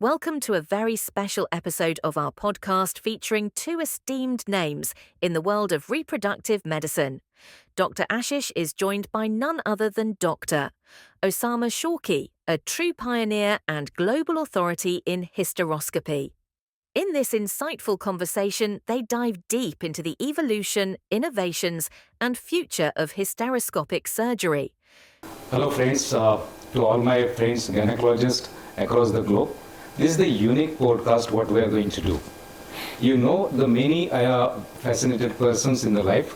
Welcome to a very special episode of our podcast featuring two esteemed names in the world of reproductive medicine. Dr. Ashish is joined by none other than Dr. Osama Shawki, a true pioneer and global authority in hysteroscopy. In this insightful conversation, they dive deep into the evolution, innovations, and future of hysteroscopic surgery. Hello friends, to all my friends gynecologists across the globe. This is the unique podcast what we are going to do. You know the many fascinated persons in the life,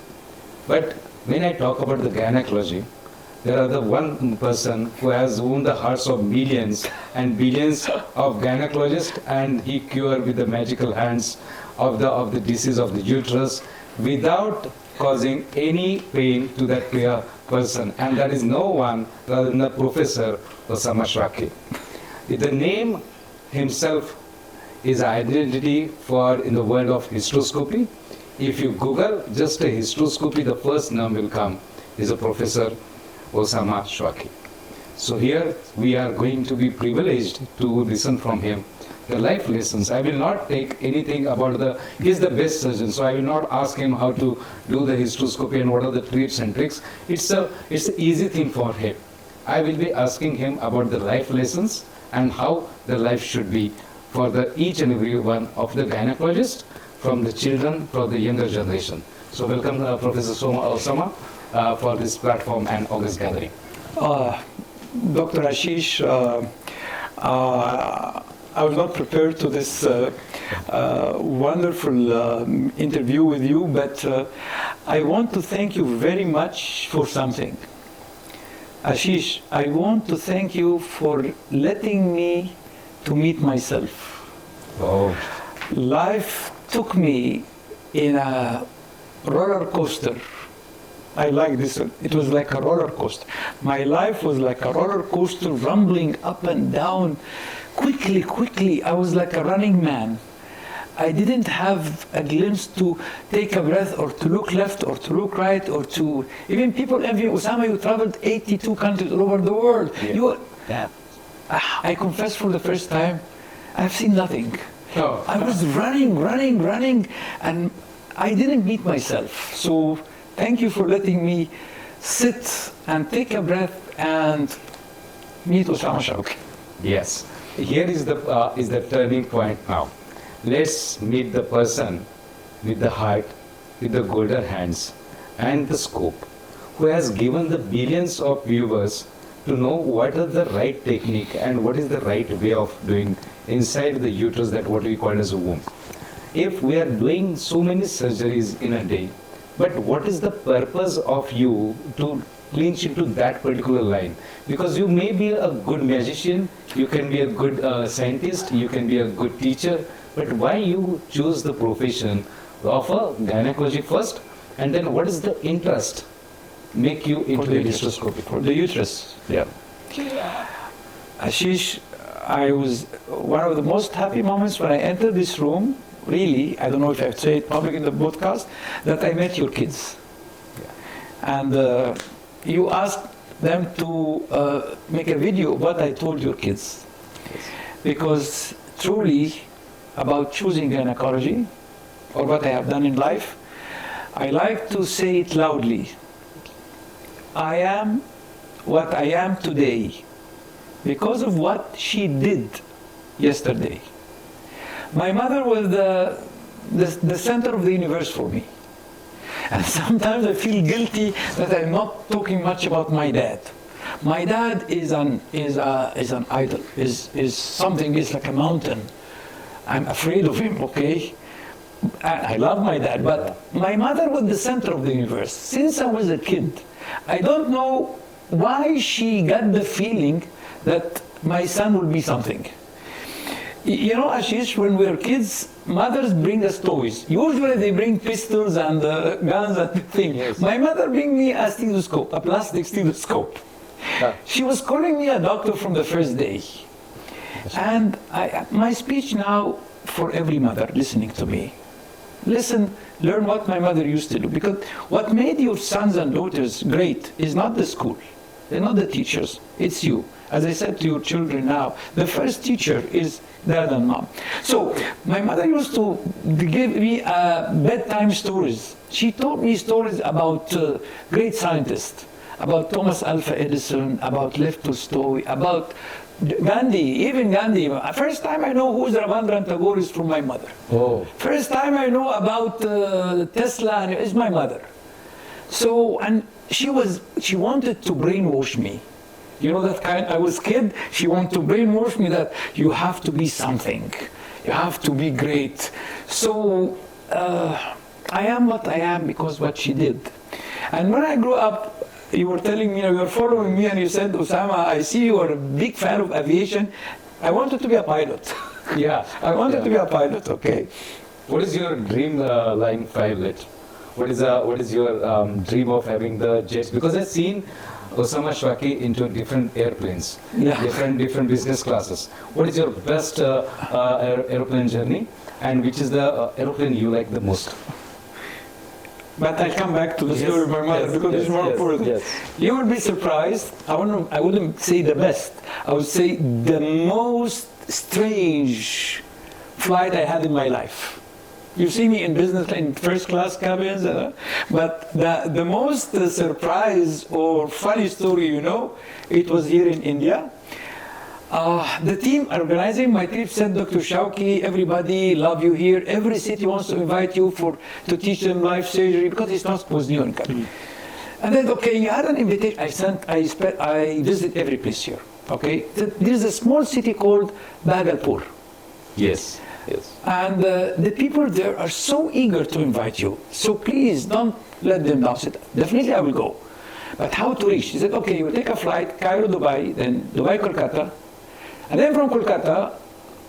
but when I talk about the gynecology, there are the one person who has won the hearts of millions and billions of gynecologists, and he cured with the magical hands of the disease of the uterus without causing any pain to that person, and that is no one rather than the Professor Osama Shawki. The name himself is identity for in the world of hysteroscopy. If you Google just a hysteroscopy, the first name will come is a Professor Osama Shawki. So here we are going to be privileged to listen from him the life lessons. I will not take anything about he's the best surgeon, so I will not ask him how to do the hysteroscopy and what are the tips and tricks. It's an easy thing for him. I will be asking him about the life lessons and how the life should be for each and every one of the gynecologists, from the children for the younger generation. So welcome Professor Osama for this platform and August gathering. Dr. Ashish, I was not prepared to this wonderful interview with you, but I want to thank you very much for something. Ashish, I want to thank you for letting me to meet myself. Oh. Life took me in a roller coaster. I like this. It was like a roller coaster. My life was like a roller coaster, rumbling up and down, quickly. I was like a running man. I didn't have a glimpse to take a breath or to look left or to look right or to... Even people envy, Osama, you traveled 82 countries all over the world. Yeah. I confess for the first time, I've seen nothing. Oh. I was running, and I didn't meet myself. So thank you for letting me sit and take a breath and meet Osama Shawki. Yes. Here is the turning point now. Let's meet the person with the heart, with the golden hands and the scope, who has given the billions of viewers to know what is the right technique and what is the right way of doing inside the uterus, that what we call as a womb. If we are doing so many surgeries in a day, but what is the purpose of you to clinch into that particular line? Because you may be a good magician, you can be a good scientist, you can be a good teacher, but why you choose the profession of a gynecology first, and then what is the interest make you into the hysteroscopy? For the uterus. Yeah. Ashish, I was one of the most happy moments when I entered this room, really, I don't know if I've said it public in the podcast, that I met your kids. Yeah. And you asked them to make a video of what I told your kids. Yes. Because truly, about choosing gynecology, or what I have done in life, I like to say it loudly. I am what I am today because of what she did yesterday. My mother was the center of the universe for me. And sometimes I feel guilty that I'm not talking much about my dad. My dad is an idol, is something, is like a mountain. I'm afraid of him, okay? I love my dad, but my mother was the center of the universe. Since I was a kid, I don't know why she got the feeling that my son will be something. You know, Ashish, when we were kids, mothers bring us toys. Usually they bring pistols and guns and things. Yes. My mother bring me a stethoscope, a plastic stethoscope. She was calling me a doctor from the first day. And my speech now for every mother listening to me, listen, learn what my mother used to do. Because what made your sons and daughters great is not the school. They're not the teachers. It's you. As I said to your children now, the first teacher is dad and mom. So my mother used to give me bedtime stories. She told me stories about great scientists, about Thomas Alva Edison, about Lev Tolstoy, about Gandhi, even Gandhi. First time I know who's Rabindranath Tagore is from my mother. Oh. First time I know about Tesla is my mother. So, and she wanted to brainwash me. You know that kind, I was kid, she wanted to brainwash me that you have to be something. You have to be great. So, I am what I am because what she did. And when I grew up, you were telling me, you were following me and you said, Osama, I see you are a big fan of aviation. I wanted to be a pilot. Yeah. I wanted to be a pilot, okay. What is your dream line pilot? What is your dream of having the jets? Because I've seen Osama Shawki into different airplanes, different business classes. What is your best airplane journey, and which is the airplane you like the most? But I'll come back to the story of my mother because it's more important. Yes. You would be surprised. I wouldn't say the best. I would say the most strange flight I had in my life. You see me in business in first class cabins, but the most surprise or funny story, it was here in India. The team organizing my trip said, Dr. Shawki, everybody love you here. Every city wants to invite you to teach them life surgery because it's not was new in country. And then, okay, you had an invitation. I visit every place here. Okay, there's a small city called Bhagalpur. Yes. Yes. And the people there are so eager to invite you. So please don't let them down. I said, definitely I will go. But how to reach? He said, okay, you will take a flight, Cairo, Dubai, then Dubai, Kolkata. And then from Kolkata,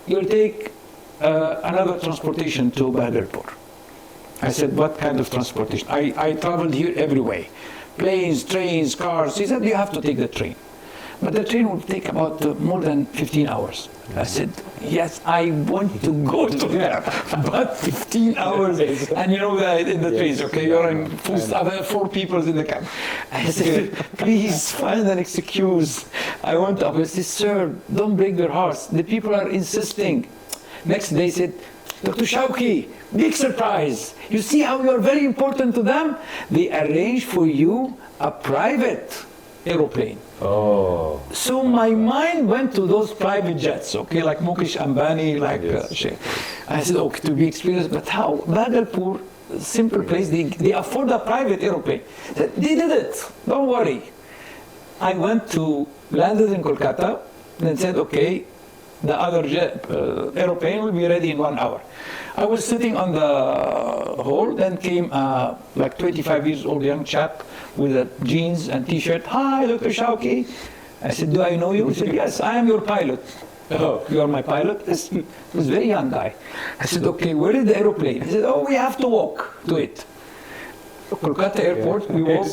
you'll take another transportation to Bhagalpur. I said, what kind of transportation? I traveled here every way. Planes, trains, cars. He said, you have to take the train. But the train would take about more than 15 hours. I said, yes, I want to go to there, but 15 hours. And in the trains, okay, you're in full staff, 4 people in the cab. I said, please find an excuse. I want to. I said, sir, don't break their hearts. The people are insisting. Next day, said, Dr. Shawki, big surprise. You see how you're very important to them? They arrange for you a private aeroplane. Oh. So my mind went to those private jets, okay, like Mukesh Ambani, like Sheikh. I said, okay, to be experienced, but how? Bhagalpur, simple place, they afford a private aeroplane. They did it, don't worry. I landed in Kolkata, and said, okay, the other aeroplane will be ready in 1 hour. I was sitting on the hall, then came like 25 years old young chap with a jeans and t-shirt. Hi, Dr. Shawki. I said, do I know you? He said, yes, I am your pilot. Oh, you are my pilot? He was a very young guy. I said, okay, where is the aeroplane? He said, oh, we have to walk to it. Kolkata airport, we walk.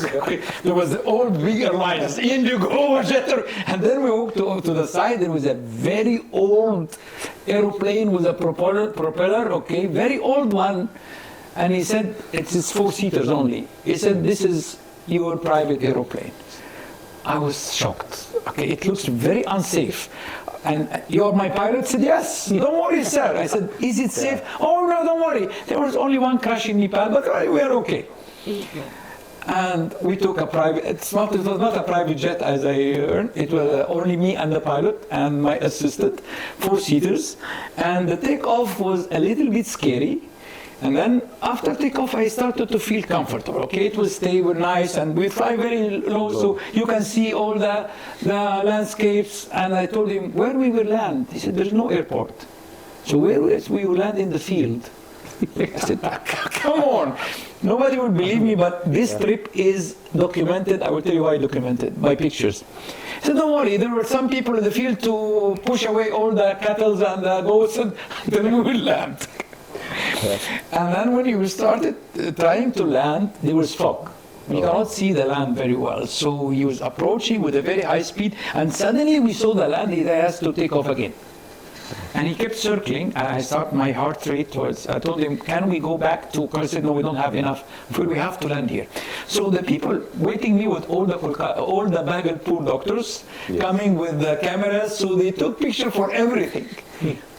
There was the old big airlines, Indigo, etc. And then we walked to the side. There was a very old aeroplane with a propeller, okay, very old one. And he said, it's 4-seaters only. He said, this is your private aeroplane. I was shocked. Okay, it looks very unsafe. And you're my pilot? I said, yes. Don't worry, sir. I said, is it safe? Oh, no, don't worry. There was only one crash in Nepal, but we are okay. And we took a private, it was not a private jet as I heard, it was only me and the pilot and my assistant, 4-seaters. And the takeoff was a little bit scary. And then after takeoff, I started to feel comfortable. Okay, it was stable, nice, and we fly very low, so you can see all the landscapes. And I told him where we will land. He said, there's no airport. So we will land in the field. I said, come on. Nobody would believe me, but this trip is documented. I will tell you why documented, by pictures. He said, don't worry, there were some people in the field to push away all the cattle and the goats, and then we will land. And then when we started trying to land, there was fog. We cannot see the land very well. So he was approaching with a very high speed, and suddenly we saw the land. He has to take off again. And he kept circling, and I thought my heart rate was, I told him, can we go back to, because he said, no, we don't have enough food, we have to land here. So the people waiting me with all the Bhagalpur doctors coming with the cameras, so they took picture for everything.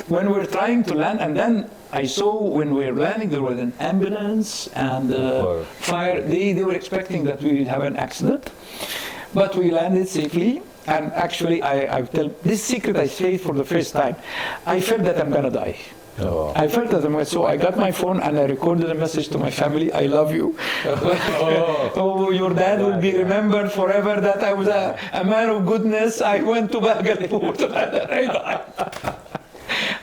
When we were trying to land, and then I saw when we were landing, there was an ambulance and fire. They were expecting that we would have an accident, but we landed safely. And actually, I tell this secret I say for the first time. I felt that I'm gonna die. Oh. I felt that so I got my phone and I recorded a message to my family. I love you. Oh, your dad will be remembered forever that I was a man of goodness. I went to Bhagalpur.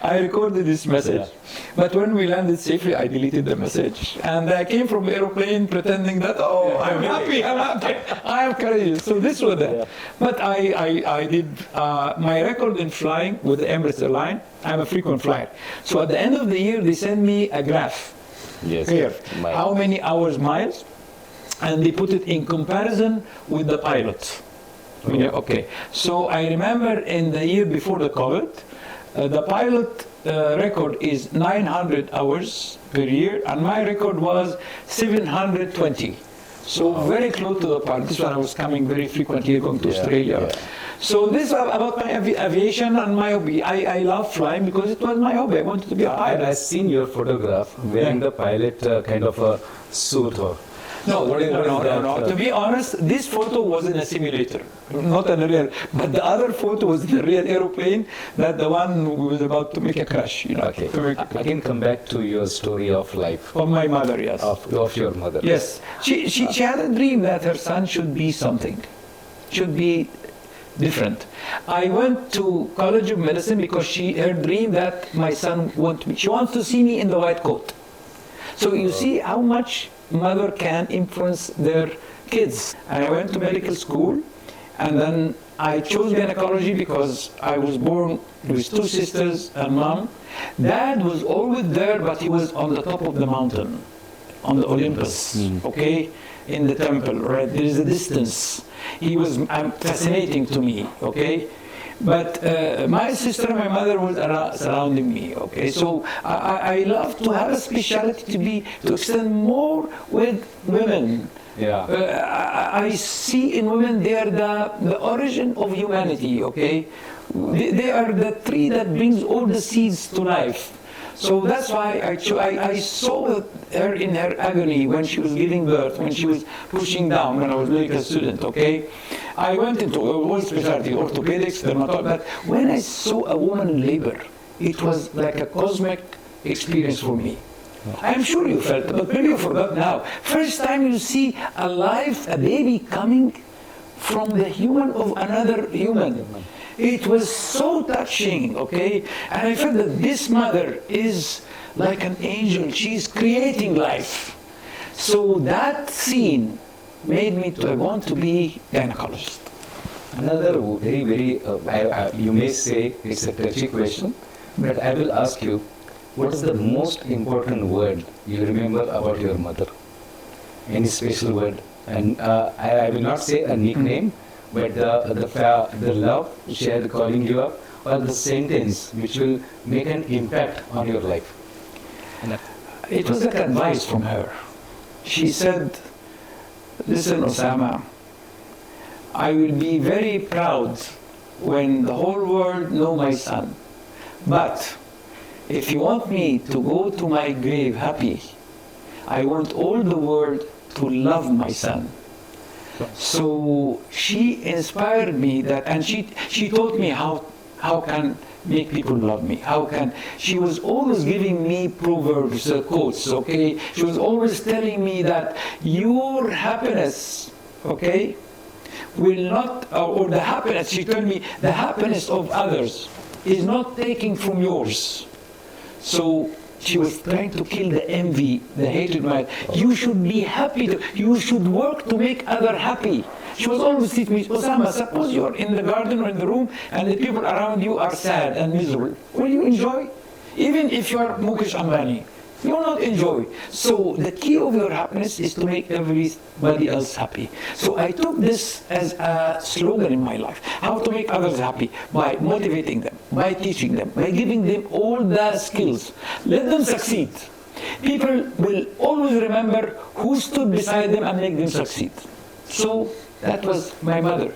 I recorded this message. But when we landed safely, I deleted the message. And I came from the airplane pretending that, I'm happy, I am courageous. So this was that. But I did my record in flying with the Emirates airline. I'm a frequent flyer. So at the end of the year, they send me a graph. Yes. Here, how many hours, miles, and they put it in comparison with the pilot. Okay. So I remember in the year before the COVID, the pilot record is 900 hours per year, and my record was 720. So very close to the pilot. This one I was coming very frequently, going to Australia. Yeah. So this is about my aviation and my hobby. I love flying because it was my hobby. I wanted to be a pilot. I've seen your photograph wearing the pilot kind of a suit or... No. To be honest, this photo was in a simulator, not in a real. But the other photo was in a real airplane. That the one who was about to make a crash. Okay. I can come back to your story of life. Of my mother, yes. Of your mother. Yes. She had a dream that her son should be something, should be different. I went to College of Medicine because her dream that my son she wants to see me in the white coat. So you see how much mother can influence their kids. And I went to medical school, and then I chose gynecology because I was born with two sisters and mom. Dad was always there, but he was on the top of the mountain, on the Olympus, okay, in the temple, right? There is a distance. He was fascinating to me, okay? But my sister and my mother was surrounding me, okay? So I love to have a specialty to extend more with women. Yeah. I see in women they are the origin of humanity, okay? They are the tree that brings all the seeds to life. So that's why I saw her in her agony when she was giving birth, when she was pushing down, when I was a medical student, okay? I went into all specialty, orthopedics, dermatology, but when I saw a woman in labor, it was like a cosmic experience for me. I'm sure you felt it, but maybe you forgot now. First time you see a baby coming from the human of another human. It was so touching, okay? And I felt that this mother is like an angel. She's creating life. So that scene made me want to be gynecologist. Another very, very, you may say it's a touchy question, but I will ask you, what is the most important word you remember about your mother? Any special word? And I will not say a nickname, but the love she had calling you up, or the sentence which will make an impact on your life. It was like advice from her. She said, listen, Osama, I will be very proud when the whole world know my son. But if you want me to go to my grave happy, I want all the world to love my son. So she inspired me and she taught me how can make people love me. She was always giving me proverbs, quotes, okay? She was always telling me that your happiness, okay, will not, or the happiness, she told me, the happiness of others is not taken from yours. So she was trying to kill the envy, the hatred. You should be happy. You should work to make others happy. She was always teaching me, Osama, suppose you're in the garden or in the room and the people around you are sad and miserable. Will you enjoy? Even if you are Mukesh Ambani, You will not enjoy. So the key of your happiness is to make everybody else happy. So I took this as a slogan in my life. How to make others happy? By motivating them, by teaching them, by giving them all the skills. Let them succeed. People will always remember who stood beside them and make them succeed. So that was my mother.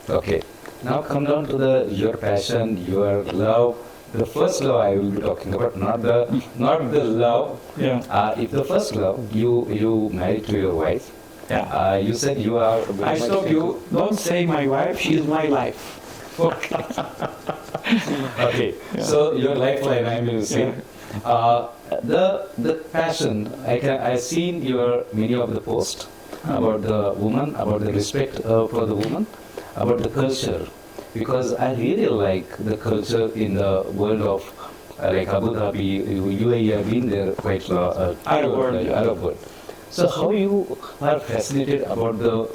Okay. Now come down to your passion, your love. The first love I will be talking about, not the love. Yeah. If the first love, you married to your wife. Yeah. You said you are. I stop you. Don't say my wife. She is my life. Okay. Okay. Yeah. So your lifeline, I will say. The passion. I seen many of the posts about the woman, about the respect for the woman, about the culture, because I really like the culture in the world of like Abu Dhabi, UAE. Have been there quite Arab world. So how you are fascinated about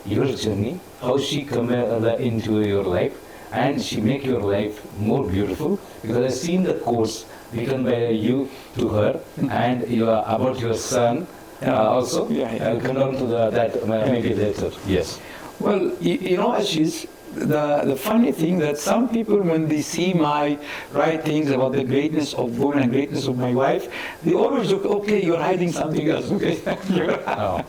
your journey, how she come into your life, and she make your life more beautiful, because I've seen the quotes written by you to her, and about your son also. I'll come down to that maybe later. Yes. Well, you know, Ashish, the funny thing that some people, when they see my writings about the greatness of women and greatness of my wife, they always look, okay, you're hiding something else. Okay, thank you. Oh.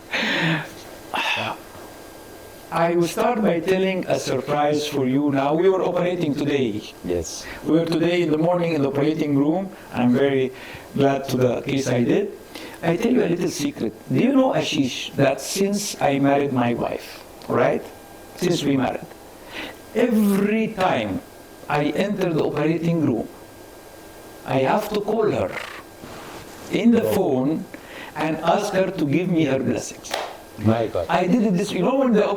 I will start by telling a surprise for you now. We were operating today. Yes. We were today in the morning in the operating room. I'm very glad to the case I did. I tell you a little secret. Do you know, Ashish, that since I married my wife, right? Since we married, every time I enter the operating room, I have to call her in the phone and ask her to give me her blessings. My God. I did this, you know, in the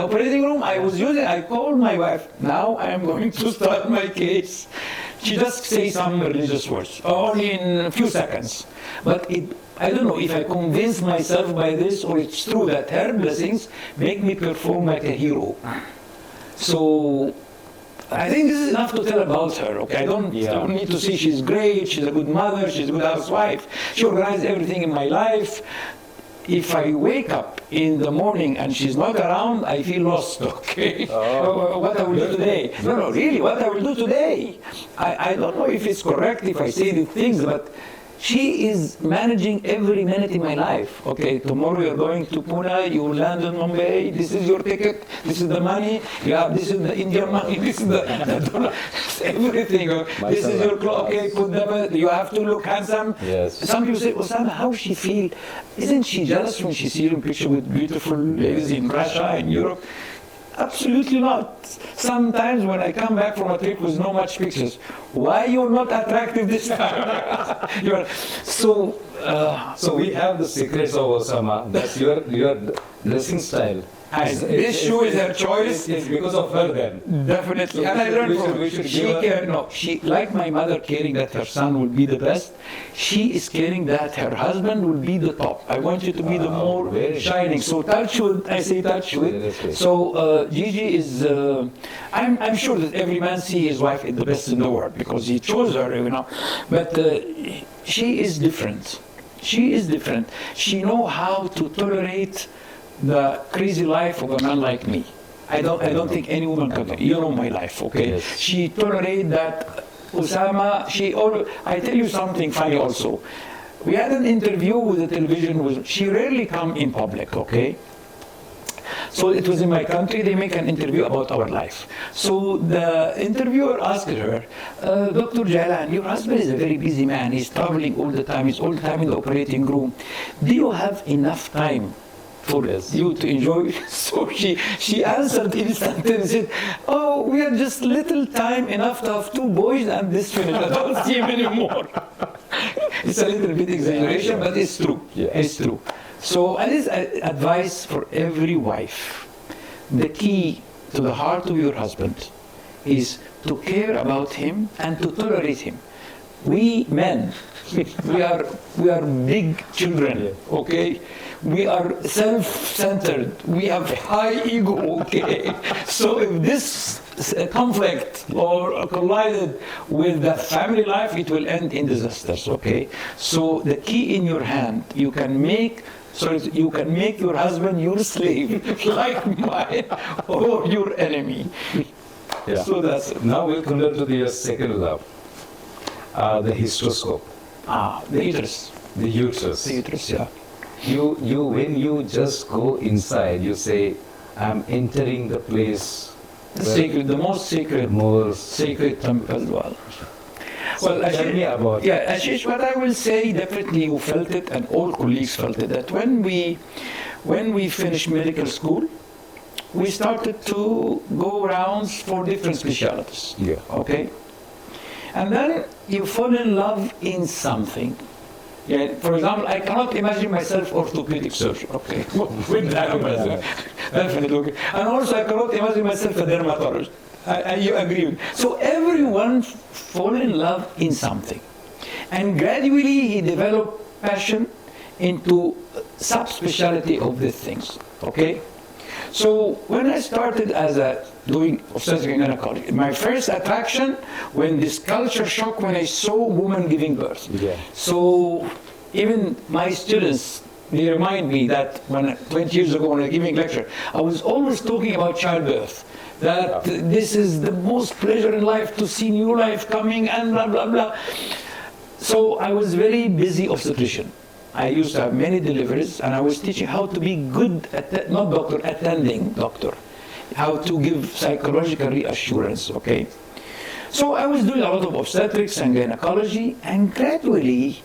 operating room, I called my wife, now I am going to start my case. She just say some religious words, only in a few seconds. But I don't know if I convince myself by this or it's true that her blessings make me perform like a hero. So I think this is enough to tell about her. Okay, I don't need to say she's great, she's a good mother, she's a good housewife. She organized everything in my life. If I wake up in the morning and she's not around, I feel lost, okay? What I will do today? No, really, what I will do today? I don't know if it's correct if I say these things, but she is managing every minute in my life. Okay, tomorrow you're going to Pune, you land in Mumbai, this is your ticket, this is the money, this is the Indian money, this is the dollar, everything. This is your clock, okay, put them, you have to look handsome. Yes. Some people say, Osama, how she feel? Isn't she jealous when she sees a picture with beautiful ladies in Russia and Europe? Absolutely not. Sometimes when I come back from a trip with no much pictures, why you're not attractive this time? So we have the secrets of Osama. That's your dressing style. This shoe is her choice. It's because of her then. Definitely. And I learned from her. She, like my mother caring that her son will be the best, she is caring that her husband will be the top. I want you to be the more shining. So touch wood, I say touch wood. So Gigi is, I'm sure that every man sees his wife is the best in the world because he chose her, you know. But she is different. She is different. She knows how to tolerate the crazy life of a man like me. I don't think any woman can. You know my life, okay? Yes. She tolerated that. Osama, I tell you something funny also. We had an interview with the television. She rarely come in public, okay? So it was in my country, they make an interview about our life. So the interviewer asked her, Dr. Jalan, your husband is a very busy man. He's traveling all the time. He's all the time in the operating room. Do you have enough time for you to enjoy? So she answered instantly and said, oh, we have just little time enough to have 2 boys and this finished. I don't see him anymore. It's a little bit exaggeration, but it's true. It's true. So, and this advice for every wife. The key to the heart of your husband is to care about him and to tolerate him. we men, we are big children, okay? We are self-centered. We have high ego, okay? So if this conflict or collided with the family life, it will end in disasters, okay? So the key in your hand, you can make your husband your slave, like mine, or your enemy. Yeah. So that's it. Now we'll come to the second love, the hysteroscope, The uterus. the uterus. The uterus, yeah. You when you just go inside, you say, I'm entering the place. The most sacred temple as well. Well, Tell me about. Yeah, Ashish, what I will say, definitely you felt it, and all colleagues felt it, that when we finished medical school, we started to go rounds for different specialties. Yeah. Okay? And then you fall in love in something. Yeah, for example, I cannot imagine myself orthopedic surgeon. Okay, with that, definitely. Okay. And also, I cannot imagine myself a dermatologist. You agree with me? So everyone fall in love in something, and gradually he developed passion into subspecialty of these things. Okay. So when I started as doing obstetric and gynecology, my first attraction when this culture shock when I saw women giving birth. Yeah. So even my students, they remind me that 20 years ago when I was giving lecture, I was always talking about childbirth. That this is the most pleasure in life to see new life coming and blah, blah, blah. So I was very busy obstetrician. I used to have many deliveries, and I was teaching how to be good, not doctor, attending doctor, how to give psychological reassurance, okay? So I was doing a lot of obstetrics and gynecology, and gradually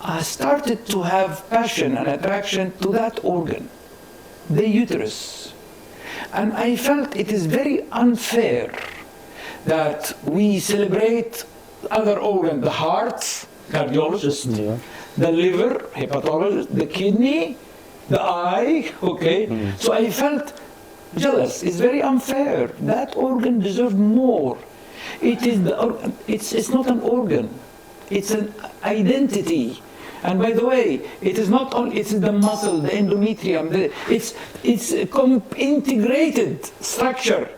I started to have passion and attraction to that organ, the uterus. And I felt it is very unfair that we celebrate other organs, the heart, cardiologist, the liver, hepatologist, the kidney, the eye, okay? So I felt jealous. It's very unfair. That organ deserves more. It's not an organ. It's an identity. And by the way, it is not only, it's the muscle, the endometrium, it's a integrated structure.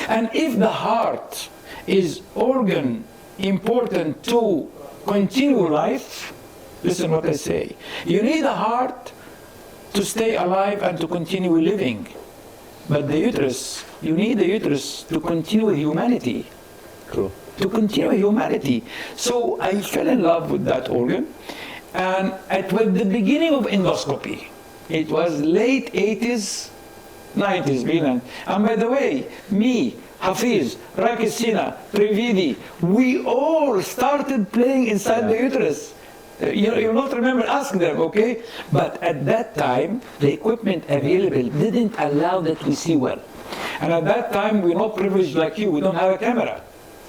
And if the heart is organ important to continue life, listen what I say. You need a heart to stay alive and to continue living. But the uterus, you need the uterus to continue humanity. Cool. To continue humanity. So I fell in love with that organ. And at the beginning of endoscopy, it was late 80s, 90s, Milan. And by the way, me, Hafiz, Rakisina, Trivedi, we all started playing inside the uterus. You not remember, ask them, okay? But at that time, the equipment available didn't allow that we see well. And at that time, we're not privileged like you, we don't have a camera.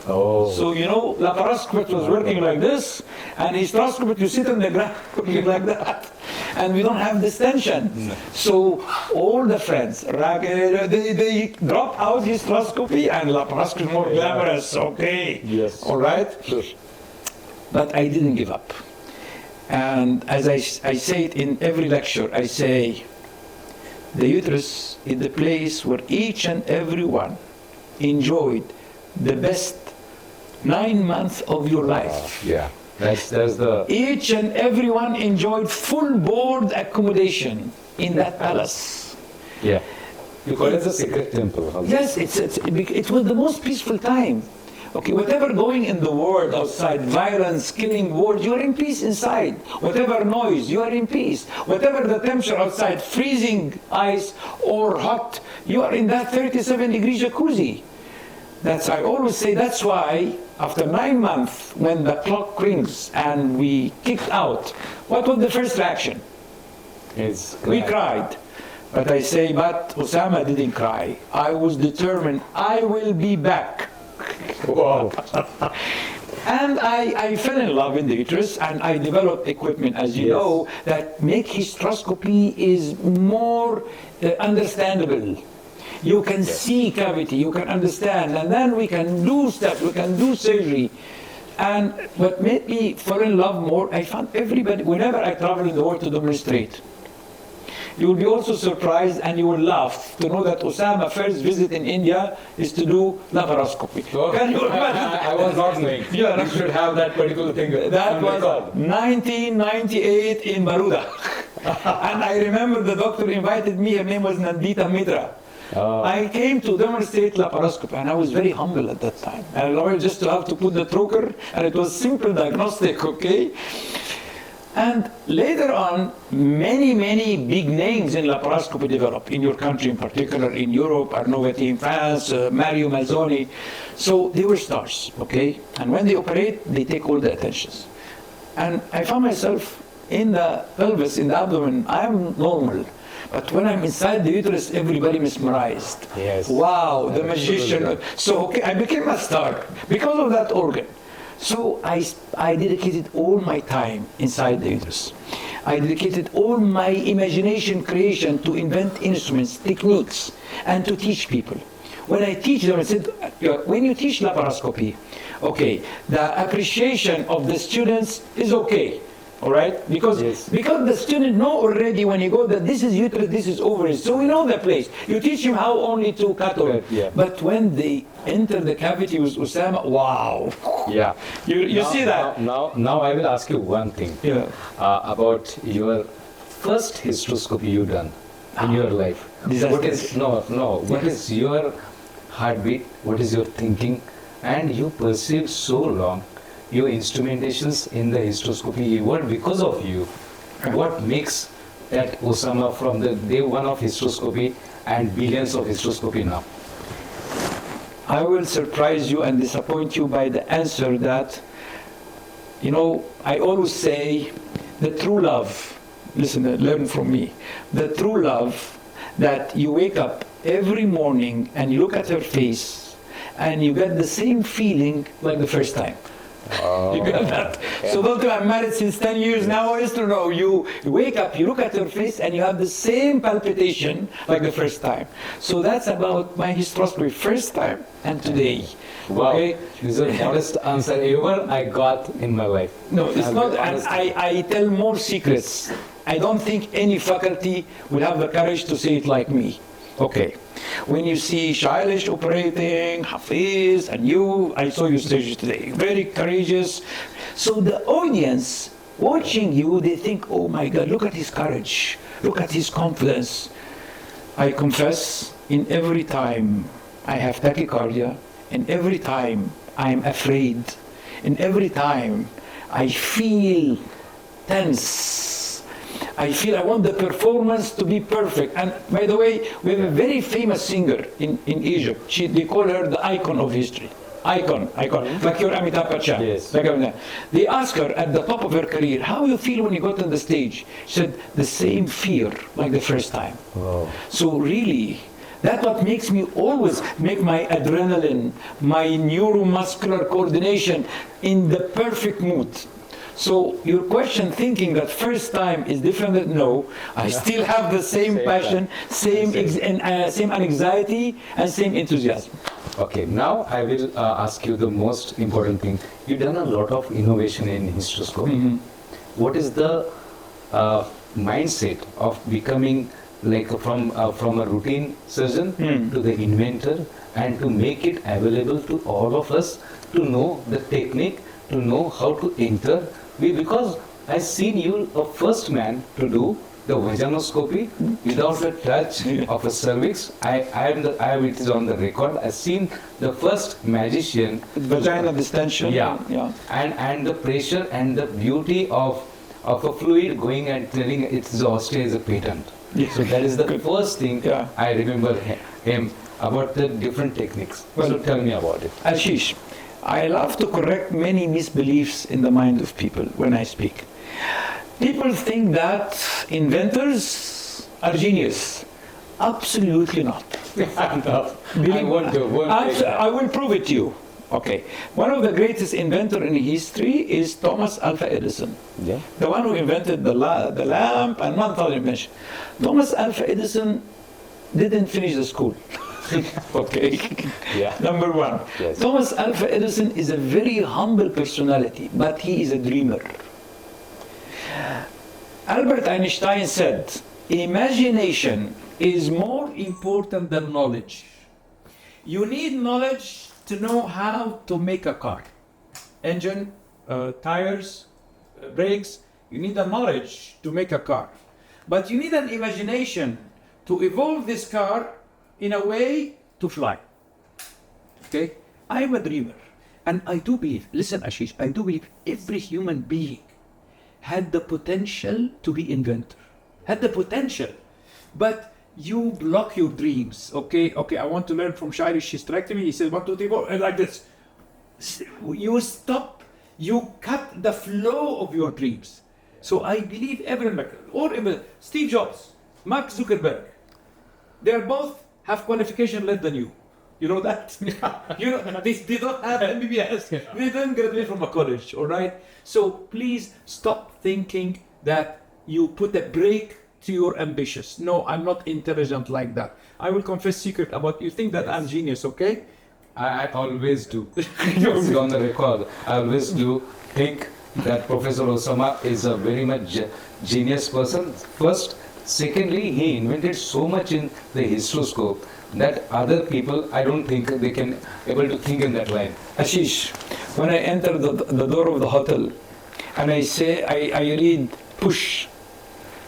Oh. So, laparoscopy was working like this, and hysteroscopic, you sit on the ground working like that. And we don't have this tension. So, all the friends, they drop out hysteroscopy, and laparoscopy is more glamorous, okay? Yes. All right? Sure. But I didn't give up. And as I say it in every lecture, I say, the uterus is the place where each and every one enjoyed the best 9 months of your life. Yeah, that's the. Each and everyone enjoyed full board accommodation in that palace. Yeah, you call it the sacred temple. Yes, it was the most peaceful time. Okay, whatever going in the world outside, violence, killing, wars, you are in peace inside. Whatever noise, you are in peace. Whatever the temperature outside, freezing ice or hot, you are in that 37-degree jacuzzi. I always say that's why after 9 months, when the clock rings and we kicked out, what was the first reaction? We cried. But I say, but Osama didn't cry. I was determined, I will be back. Wow. And I fell in love with the uterus, and I developed equipment, as you know, that make hysteroscopy is more understandable. You can see cavity, you can understand, and then we can do stuff, we can do surgery. And what made me fall in love more, I found everybody, whenever I travel in the world to demonstrate, you will be also surprised and you will laugh to know that Osama's first visit in India is to do laparoscopy. Oh. Can you imagine? I was not knowing. Yeah. You should have that particular thing. That on was record. 1998 in Baroda. And I remember the doctor invited me, her name was Nandita Mitra. Oh. I came to demonstrate laparoscopy and I was very humble at that time. And I just have to put the trocar and it was simple diagnostic, okay? And later on, many big names in laparoscopy developed, in your country in particular, in Europe, Arnovetti in France, Mario Mazzoni. So they were stars, okay? And when they operate, they take all the attentions. And I found myself in the pelvis, in the abdomen, I'm normal. But when I'm inside the uterus, everybody mesmerized. Yes. Wow, the Absolutely. magician. So okay, I became a star because of that organ. So I dedicated all my time inside the uterus. I dedicated all my imagination creation to invent instruments, techniques, and to teach people. When I teach them, I said, when you teach laparoscopy, okay, the appreciation of the students is okay. All right, because the student know already when you go that this is uterus, this is ovaries, so we know the place. You teach him how only to cut off. Yeah. But when they enter the cavity with Osama, wow. Yeah. You see that? Now I will ask you one thing. Yeah. About your first hysteroscopy you done in your life. What is What is your heartbeat? What is your thinking? And you perceived so long your instrumentations in the hysteroscopy evolved because of you. What makes that Osama from the day one of hysteroscopy and billions of hysteroscopy now? I will surprise you and disappoint you by the answer that, I always say the true love, listen, learn from me, the true love that you wake up every morning and you look at her face and you get the same feeling like the first time. You get that? Yeah. So don't I'm married since 10 years now, I used to know. You wake up, you look at her face, and you have the same palpitation like the first time. So that's about my hysteroscopy, first time and today. Wow, okay? This is a modest answer ever I got in my life. No, it's not, and I tell more secrets. I don't think any faculty will have the courage to say it like me. Okay. When you see Shailesh operating, Hafiz, and you, I saw you stage today, very courageous. So the audience watching you, they think, oh my God, look at his courage, look at his confidence. I confess, in every time I have tachycardia, in every time I am afraid, in every time I feel tense. I feel I want the performance to be perfect. And by the way, we have a very famous singer in Egypt. They call her the icon of history. Icon. Like your Amitabh Bachchan. Yes. They asked her at the top of her career, how you feel when you got on the stage? She said, the same fear like the first time. Wow. So really, that's what makes me always make my adrenaline, my neuromuscular coordination in the perfect mood. So your question thinking that first time is different, no, I still have the same passion, same anxiety and same enthusiasm. Okay, now I will ask you the most important thing. You've done a lot of innovation in hysteroscopy. Mm-hmm. What is the mindset of becoming like from a routine surgeon to the inventor and to make it available to all of us to know the technique, to know how to enter? Because I've seen you a first man to do the vaginoscopy without a touch of a cervix. It is on the record. I've seen the first magician. Vagina distension. Yeah. And the pressure and the beauty of a fluid going and telling its ostia is a patent. Yeah. So that is the first thing I remember him about the different techniques. Well, so tell me about it. Ashish, I love to correct many misbeliefs in the mind of people when I speak. People think that inventors are genius. Absolutely not. No, I will prove it to you. Okay. One of the greatest inventors in history is Thomas Alva Edison. Yeah. The one who invented the lamp and 1,000 inventions. Thomas Alva Edison didn't finish the school. Okay. Yeah. Number one. Yes. Thomas Alva Edison is a very humble personality, but he is a dreamer. Albert Einstein said, imagination is more important than knowledge. You need knowledge to know how to make a car. Engine, tires, brakes. You need the knowledge to make a car. But you need an imagination to evolve this car in a way to fly. Okay? I'm a dreamer. And I do believe, listen Ashish, I do believe every human being had the potential to be inventor. Had the potential. But you block your dreams. Okay, I want to learn from Shirish hysterectomy. He says 1, 2, 3, 4, and like this. You stop, you cut the flow of your dreams. So I believe Steve Jobs, Mark Zuckerberg, they both have qualification less than you. You know that? You know, they don't have MBBS. They don't graduate from a college, all right? So please stop thinking that you put a brake to your ambitions. No, I'm not intelligent like that. I will confess secret about you think that I'm genius, okay? I always do. It's on the record. I always do think that Professor Osama is a very much genius person. First, secondly, he invented so much in the hysteroscope that other people, I don't think they can able to think in that line. Ashish, when I enter the door of the hotel and I say, I read push,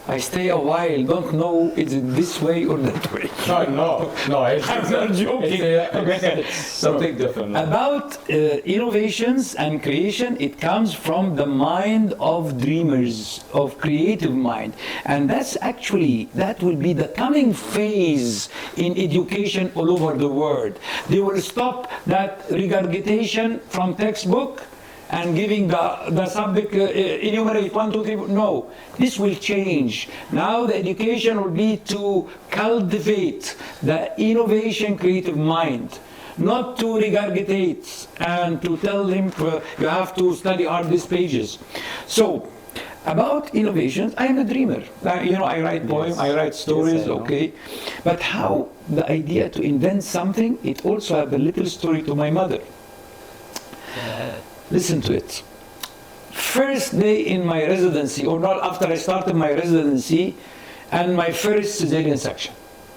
I stay a while, don't know is it this way or that way. No, I'm not joking. It's something different. About innovations and creation, it comes from the mind of dreamers, of creative mind. And that will be the coming phase in education all over the world. They will stop that regurgitation from textbook and giving the subject enumerate 1, 2, 3. No, this will change. Now the education will be to cultivate the innovation creative mind, not to regurgitate and to tell him you have to study hard these pages. So about innovations, I am a dreamer. I write poems, I write stories, okay. But how the idea to invent something, it also have a little story to my mother. Listen to it. First day in my residency, or not after I started my residency, and my first cesarean section.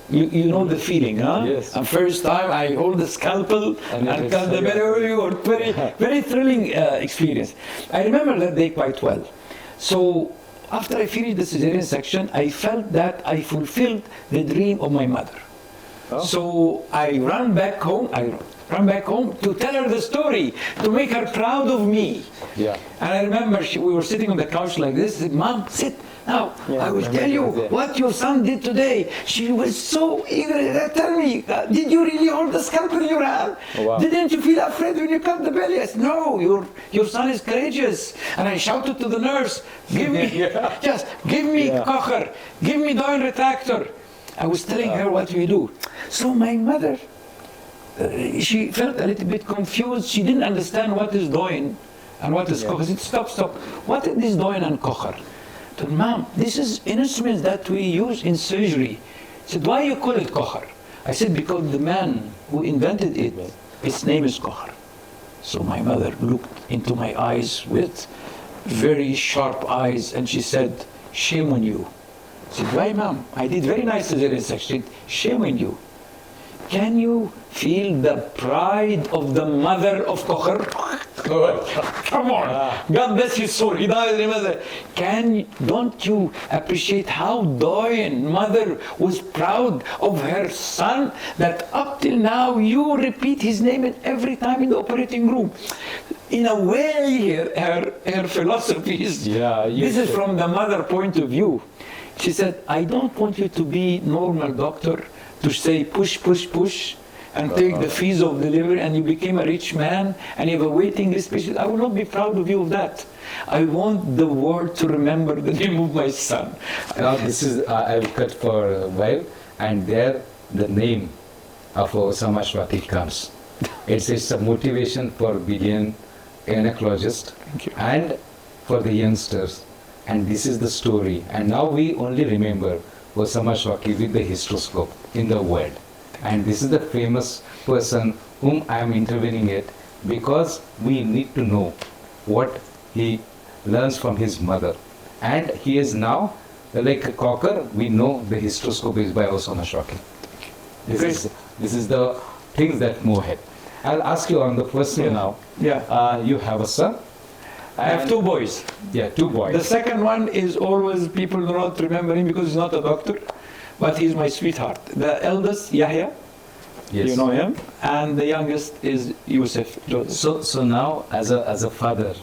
You know the feeling, huh? Yes. And first time I hold the scalpel and cut the belly, or very, very thrilling experience. I remember that day quite well. So after I finished the cesarean section, I felt that I fulfilled the dream of my mother. Oh. So I ran back home to tell her the story, to make her proud of me. Yeah. And I remember we were sitting on the couch like this. I said, Mom, sit. Now, I will tell you what your son did today. She was so eager. Tell me, did you really hold the scalpel in your hand? Oh, wow. Didn't you feel afraid when you cut the belly? I said, no, your son is courageous. And I shouted to the nurse, give me, just give me cocher, give me Doyle retractor. I was telling her what we do. So my mother, she felt a little bit confused. She didn't understand what is Doyle and what is cocher. I said, stop. What is this Doyle and cocher? I said, Mom, this is instruments that we use in surgery. She said, why you call it cocher? I said, because the man who invented it, his name is cocher. So my mother looked into my eyes with very sharp eyes and she said, shame on you. I said, why, Mom? I did very nice cesarean section. Shame on you. Can you feel the pride of the mother of cocher? Come on. God bless his soul. He died in mother. Don't you appreciate how Doyen, mother, was proud of her son, that up till now you repeat his name every time in the operating room? In a way, her philosophy is, this is from the mother point of view. She said, I don't want you to be normal doctor, to say push, and take the fees of delivery, and you became a rich man, and you have a waiting list patient. I will not be proud of you of that. I want the world to remember the name of my son. Now this is, I will cut for a while, and there the name of Osama Shawki comes. It's a motivation for billion gynecologists and for the youngsters. And this is the story. And now we only remember Osama Shawki with the hysteroscope in the world. And this is the famous person whom I am intervening at, because we need to know what he learns from his mother. And he is now, like a cocker, we know the hysteroscope is by Osama Shawki. This is the things that move ahead. I'll ask you on the first one now. Yeah. You have a son. I have two boys. Yeah, two boys. The second one is always, people do not remember him because he's not a doctor, but he's my sweetheart. The eldest, Yahya, Yes. you know him, and the youngest is Yusuf. So now, as a father,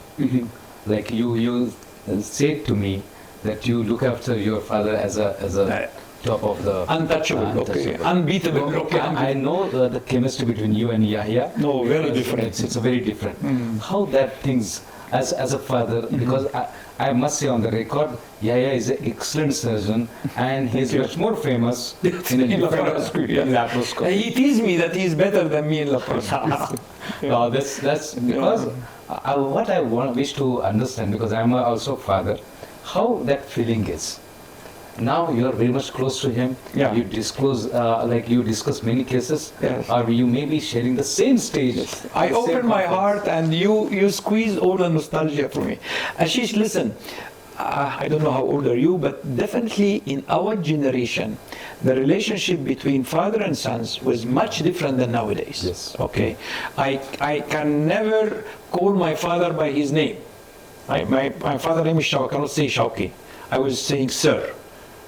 like you said to me that you look after your father as a top of the Untouchable, okay. Unbeatable, okay. I know the chemistry between you and Yahya. No, very because different. It's very different. How that things as a father, because I must say on the record, Yahya is an excellent surgeon, and he's much more famous in laparoscopy. He teased me that he's better than me in laparoscopy. No, that's because what I wish to understand, because I'm also father, how that feeling is. Now you are very much close to him. Yeah. You disclose, like you discuss many cases, Yes. or you may be sharing the same stage. I same open my conference. heart and you squeeze all the nostalgia for me. Ashish, listen, I don't know how old are you, but definitely in our generation, the relationship between father and sons was much different than nowadays. Yes. Okay. I can never call my father by his name. My father's name is Shawki. I cannot say Shawki. I was saying sir.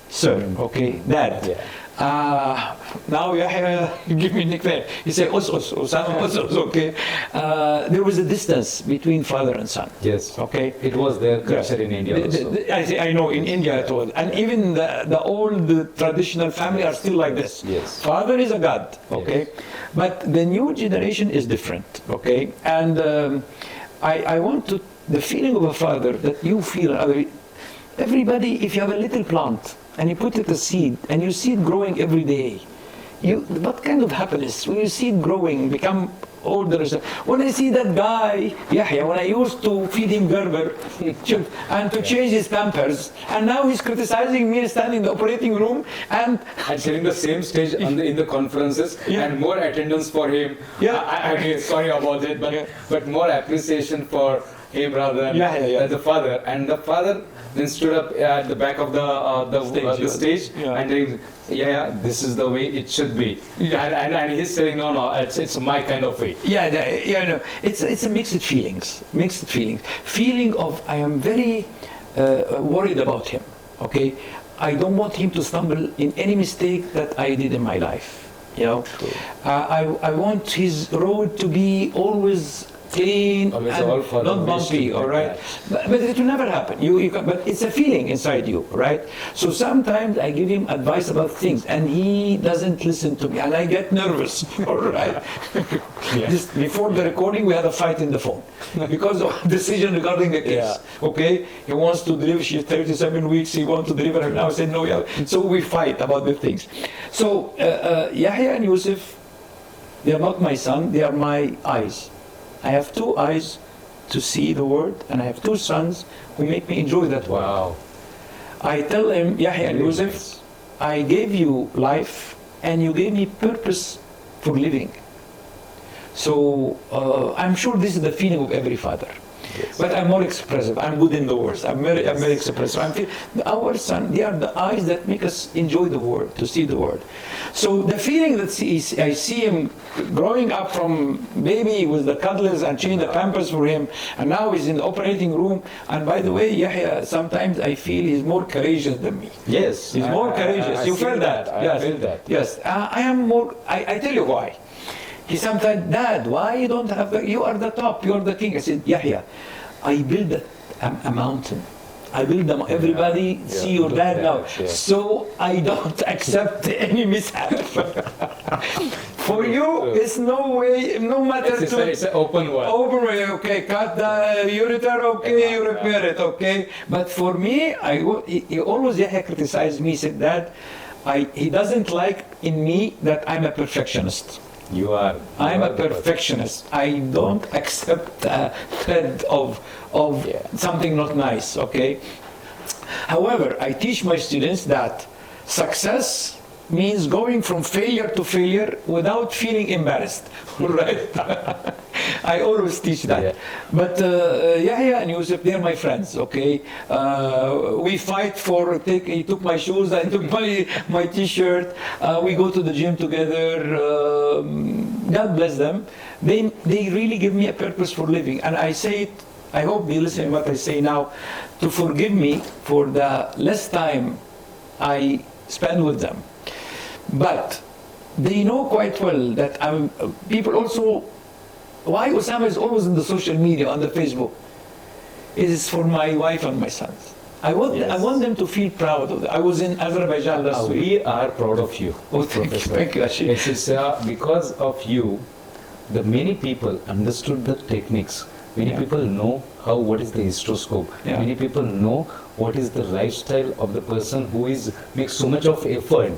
Sir, okay, dad. Yeah. Now you give me a nickname. You say Osama, okay. There was a distance between father and son. Yes. Okay. It was their culture in India also. I know in India it was, and even the old traditional family are still like this. Yes. Father is a god, okay, but the new generation is different, okay. And I want to the feeling of a father that you feel. Everybody, if you have a little plant and you put it a seed and you see it growing every day, what kind of happiness when you see it growing, become older? When I see that guy, Yahya, when I used to feed him Gerber and to change his pampers, and now he's criticizing me standing in the operating room and sharing the same stage in the conferences, and more attendance for him. Yeah. I mean, sorry about it, but more appreciation for him rather than the father. And the father then stood up at the back of the stage and saying, this is the way it should be. And he's saying, no, it's my kind of way. No, it's a mixed feelings. Feeling of I am very worried about him. Okay, I don't want him to stumble in any mistake that I did in my life. You know, I want his road to be always clean Always and all for not bumpy, all right? But it will never happen. But it's a feeling inside you, right? So sometimes I give him advice about things, and he doesn't listen to me, and I get nervous, all right? Just before the recording, we had a fight in the phone because of decision regarding the case, okay? He wants to deliver, she's 37 weeks, he wants to deliver her now. I said, no, So we fight about the things. So Yahya and Yusuf, they are not my son, they are my eyes. I have two eyes to see the world, and I have two sons who make me enjoy that world. Wow. I tell him, Yahya and Yusuf, I gave you life, and you gave me purpose for living. So I'm sure this is the feeling of every father. Yes. But I'm more expressive. I'm good in the words. I'm very expressive. Our son, they are the eyes that make us enjoy the world, to see the world. So the feeling that I see him growing up from baby with the cuddles and changing the pampers for him, and now he's in the operating room. And by the way, Yahya, sometimes I feel he's more courageous than me. Yes. He's more courageous. You feel that? I feel that. Yes. I am more, I tell you why. He sometimes, Dad, why you don't have you are the top, you are the king. I said, Yahya, I build a mountain. I build them, everybody see your dad now. So I don't accept any mishap. For you, it's no way, no matter it's an open one. Open way, okay, cut the ureter, okay, you repair it, okay. But for me, he always Yahya criticized me, said that he doesn't like in me that I'm a perfectionist. I'm a perfectionist. I don't accept a thread of something not nice, okay? However, I teach my students that success means going from failure to failure without feeling embarrassed. Right? I always teach that. Yeah. But Yahya and Yusuf, they're my friends, okay? We fight for, he took my shoes, I took my t-shirt. We go to the gym together. God bless them. They really give me a purpose for living. And I say it, I hope they listen to what I say now, to forgive me for the less time I spend with them. But they know quite well that people also, why Osama is always in the social media, on the Facebook, it is for my wife and my sons. I want them to feel proud of it. I was in Azerbaijan last week. We are proud of you. Oh, thank you, Ashish. It's because of you, the many people understood the techniques. Many people know what is the hysteroscope. Yeah. Many people know what is the lifestyle of the person who makes so much of effort.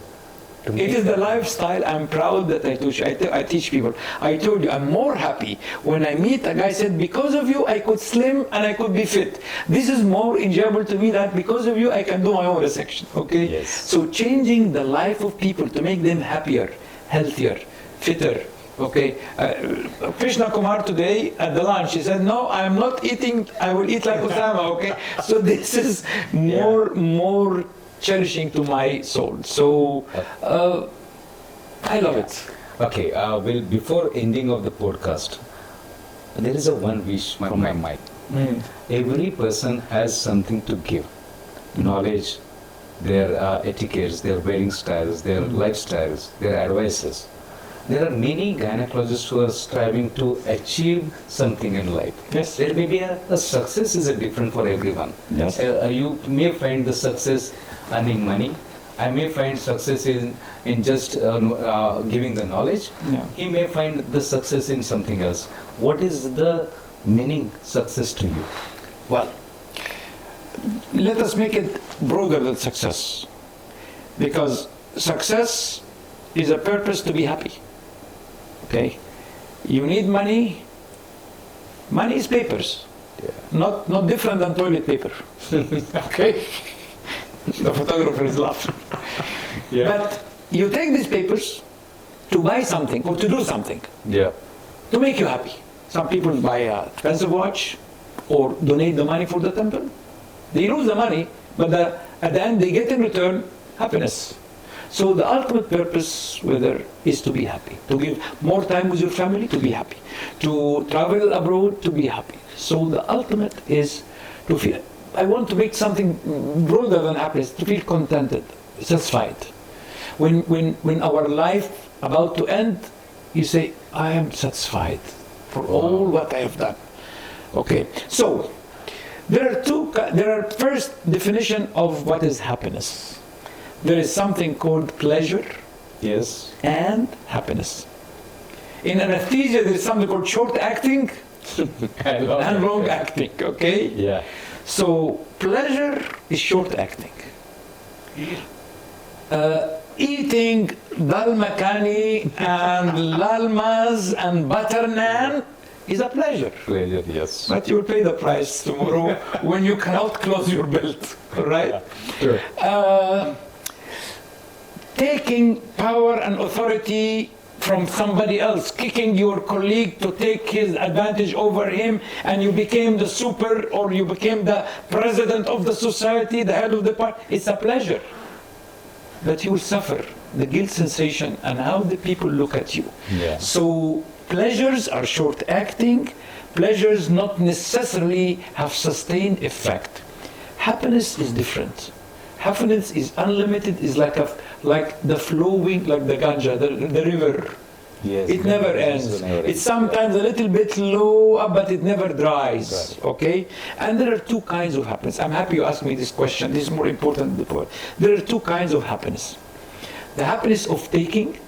It is the lifestyle I'm proud that I teach people. I told you, I'm more happy when I meet a guy said, because of you I could slim and I could be fit. This is more enjoyable to me that because of you I can do my own resection. Okay? Yes. So changing the life of people to make them happier, healthier, fitter. Okay, Krishna Kumar today at the lunch, he said, no, I'm not eating, I will eat like Osama, okay? So this is more cherishing to my soul. So I love it. Okay, well, before ending of the podcast, there is one wish from my mind. Every person has something to give. Knowledge, their etiquettes, their wearing styles, their lifestyles, their advices. There are many gynecologists who are striving to achieve something in life. Yes. There may be a success is different for everyone. Yes. You may find the success earning money. I may find success in just giving the knowledge. Yeah. He may find the success in something else. What is the meaning success to you? Well, let us make it broader than success. Because success is a purpose to be happy. Okay? You need money. Money is papers. Yeah. Not different than toilet paper. Okay? The photographer is laughing. Yeah. But you take these papers to buy something or to do something Yeah. to make you happy. Some people buy an expensive watch or donate the money for the temple. They lose the money, but at the end they get in return happiness. So the ultimate purpose is to be happy, to give more time with your family, to be happy, to travel abroad, to be happy. So the ultimate is to feel, I want to make something broader than happiness, to feel contented, satisfied. When our life about to end, you say, I am satisfied for all what I have done. Okay, so there are first definition of what is happiness. There is something called pleasure. Yes. And happiness. In anesthesia, there is something called short acting and long acting, okay? Yeah. So pleasure is short acting. Eating dal makhani and lalmas and butter naan is a pleasure. Pleasure, yes. But you will pay the price tomorrow when you cannot close your belt, right? Sure. Taking power and authority from somebody else, kicking your colleague to take his advantage over him, and you became the super, or you became the president of the society, the head of the party. It's a pleasure. But you will suffer the guilt sensation and how the people look at you. Yeah. So pleasures are short acting. Pleasures not necessarily have sustained effect. Happiness is different. Happiness is unlimited, is like the flowing, like the ganja, the river. Yes. It never ends. It's sometimes a little bit low, but it never dries. Right. Okay? And there are two kinds of happiness. I'm happy you asked me this question. This is more important than the point. There are two kinds of happiness. The happiness of taking,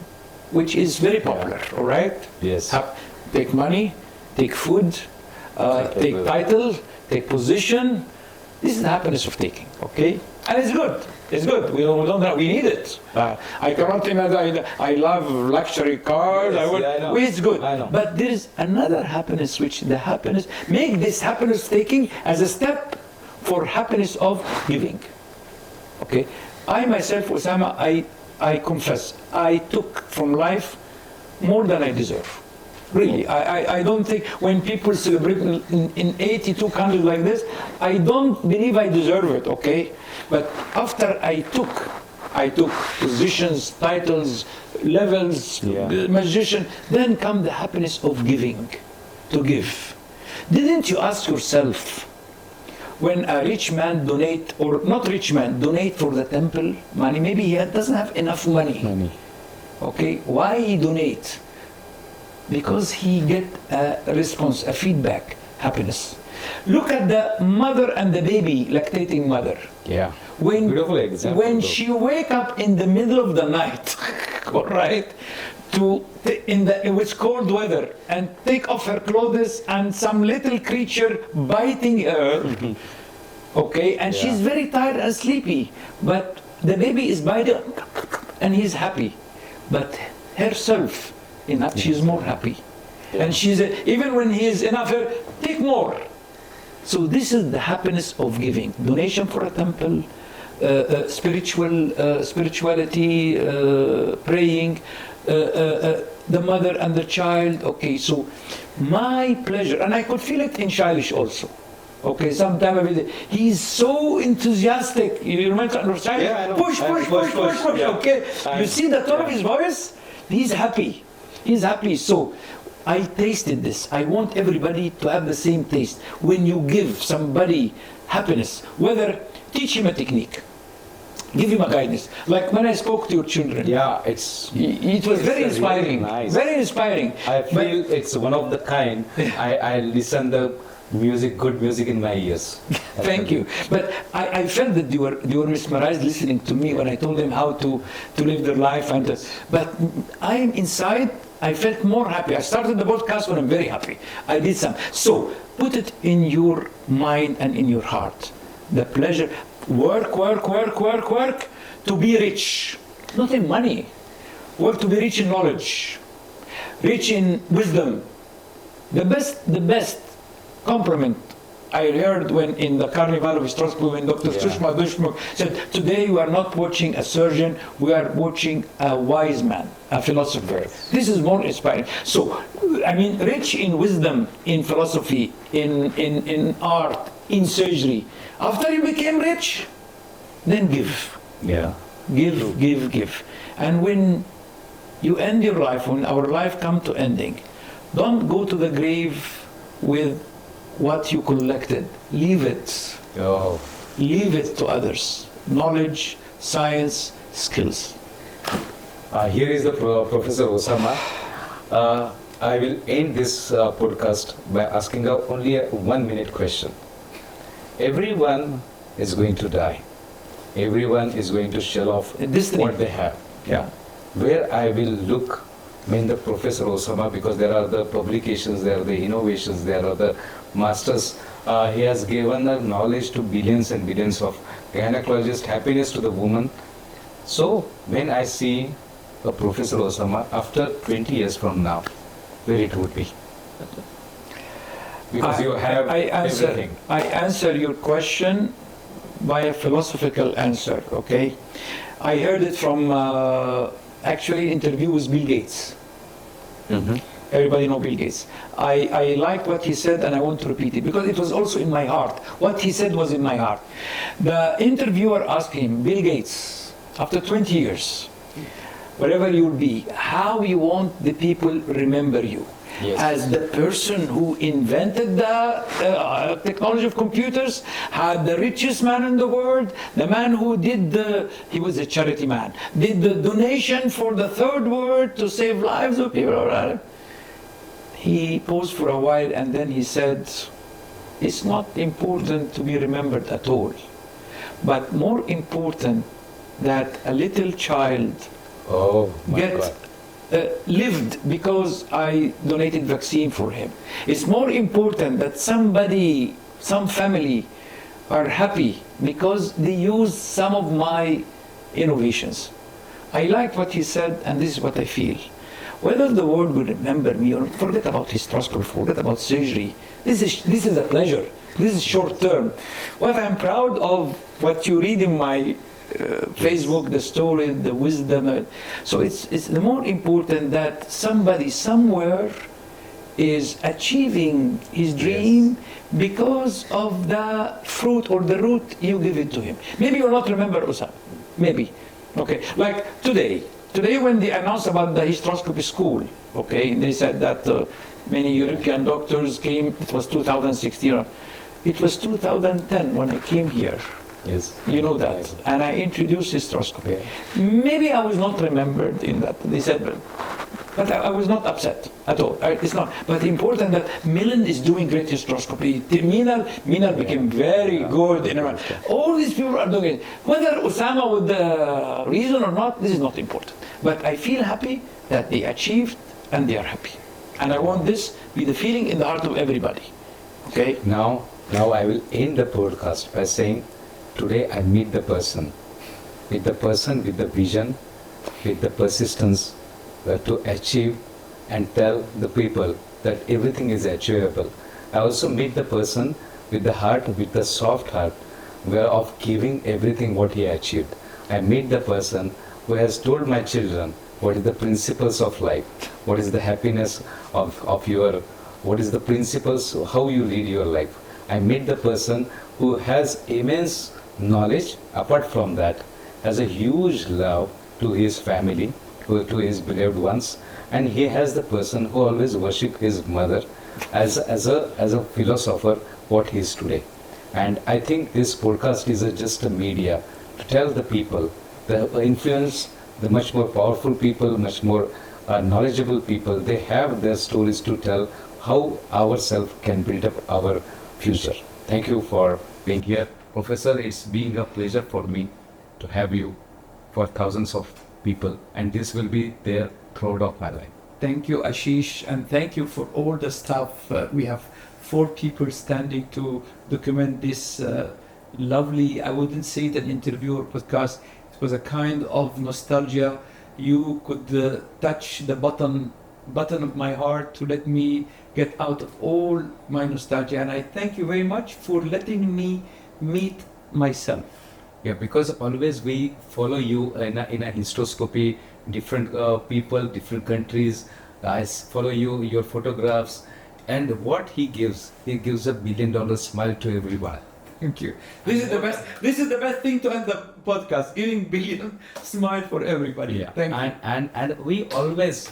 which is very popular, all right? Yes. Take money, take food, take title, take position. This is the happiness of taking, okay? And it's good. It's good. We need it. I cannot imagine. I love luxury cars. Yes, I know. It's good. I know. But there is another happiness, which make this happiness taking as a step for happiness of giving. Okay. I myself, Osama, I confess, I took from life more than I deserve. Really, I don't think when people celebrate in 82 countries like this, I don't believe I deserve it, okay? But after I took positions, titles, levels, magician, then come the happiness of giving, to give. Didn't you ask yourself, when a rich man donate, or not rich man, donate for the temple money, maybe he doesn't have enough money. Okay, why he donate? Because he get a response, a feedback, happiness. Look at the mother and the baby, lactating mother. Yeah. Beautiful example. When she wake up in the middle of the night, all right, in it's cold weather, and take off her clothes, and some little creature biting her, okay, and she's very tired and sleepy, but the baby is biting, and he's happy, but herself, she's more happy, and she's even when he's enough, take more. So this is the happiness of giving. Donation for a temple, spirituality, praying, the mother and the child. Okay, so my pleasure, and I could feel it in Shailesh also. Okay, sometime he's so enthusiastic. You remember understand? Yeah, I know. Push. Yeah. Okay, you see the tone of his voice. He's happy. So I tasted this. I want everybody to have the same taste. When you give somebody happiness, whether teach him a technique, give him a guidance. Like when I spoke to your children. Yeah, it was very inspiring. Really nice. Very inspiring. I feel it's one of the kind. I listen the good music in my ears. Thank you. But I felt that you were mesmerized listening to me when I told them how to live their life. But I am inside. I felt more happy. I started the podcast when I'm very happy. I did some. So put it in your mind and in your heart. The pleasure. Work to be rich. Not in money. Work to be rich in knowledge. Rich in wisdom. The best compliment I heard when in the Carnival of Hysteroscopy, when Dr. Sushma Dushmuk said, today we are not watching a surgeon, we are watching a wise man, a philosopher. This is more inspiring. So, I mean, rich in wisdom, in philosophy, in art, in surgery. After you became rich, then give. Yeah. Give. And when you end your life, when our life comes to ending, don't go to the grave with what you collected. Leave it. Leave it to others. Knowledge, science, skills. Here is the Professor Osama. I will end this podcast by asking only a 1-minute question. Everyone is going to die. Everyone is going to shell off what they have. Yeah. Where I will look, the Professor Osama, because there are the publications, there are the innovations, there are the masters. He has given the knowledge to billions and billions of gynecologists, happiness to the woman. So when I see a Professor Osama after 20 years from now, where it would be? Because you have everything. I answer your question by a philosophical answer, okay? I heard it from actually interview with Bill Gates. Everybody know Bill Gates. I liked what he said and I want to repeat it because it was also in my heart. What he said was in my heart. The interviewer asked him, Bill Gates, after 20 years, wherever you'll be, how you want the people remember you? Yes. As the person who invented the technology of computers, had the richest man in the world, the man who he was a charity man, did the donation for the third world to save lives of people. He paused for a while and then he said, it's not important to be remembered at all, but more important that a little child lived because I donated vaccine for him. It's more important that some family are happy because they use some of my innovations. I like what he said, and this is what I feel. Whether the world will remember me or forget about hysteroscopy, forget about surgery, this is a pleasure. This is short term. What I'm proud of, what you read in my Facebook, the story, the wisdom. So it's the more important that somebody somewhere is achieving his dream because of the fruit or the root you give it to him. Maybe you'll not remember Osama. Maybe. Okay. Like today when they announced about the hysteroscopy school, okay, they said that many European doctors came, it was 2016. It was 2010 when I came here. Yes. You know that. And I introduced hysteroscopy. Maybe I was not remembered in that. They said, but I was not upset at all. It's not. But important that Milan is doing great hysteroscopy. Minal became very good. All these people are doing it. Whether Osama with the reason or not, this is not important. But I feel happy that they achieved and they are happy. And I want this be the feeling in the heart of everybody. Okay? Now I will end the podcast by saying, today I meet the person with the vision, with the persistence to achieve and tell the people that everything is achievable. I also meet the person with the heart, with the soft heart, of giving everything what he achieved. I meet the person who has told my children what is the principles of life, what is the happiness what is the principles, how you lead your life. I meet the person who has immense knowledge, apart from that, has a huge love to his family, to his beloved ones, and he has the person who always worshipped his mother as a philosopher, what he is today. And I think this podcast is just a media to tell the people, the influence, the much more powerful people, much more knowledgeable people, they have their stories to tell how ourselves can build up our future. Thank you for being here. Professor, it's been a pleasure for me to have you for thousands of people, and this will be there throughout of my life. Thank you, Ashish, and thank you for all the stuff. We have 4 people standing to document this lovely, I wouldn't say it an interview or podcast, it was a kind of nostalgia. You could touch the button of my heart to let me get out of all my nostalgia, and I thank you very much for letting me meet myself. Yeah, because always we follow you in a hysteroscopy, different people, different countries. I follow you, your photographs, and what he gives a $1 billion smile to everyone. Thank you. This is the best thing to end the podcast, giving billion smile for everybody. Yeah. Thank you. And we always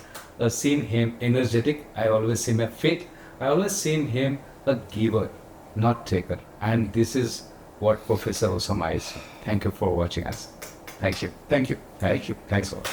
seen him energetic. I always seen him fit. I always seen him a giver, not taker. And this is what Professor Osama is. Thank you for watching us. Thank you. Thank you. Thank you. Thanks a lot.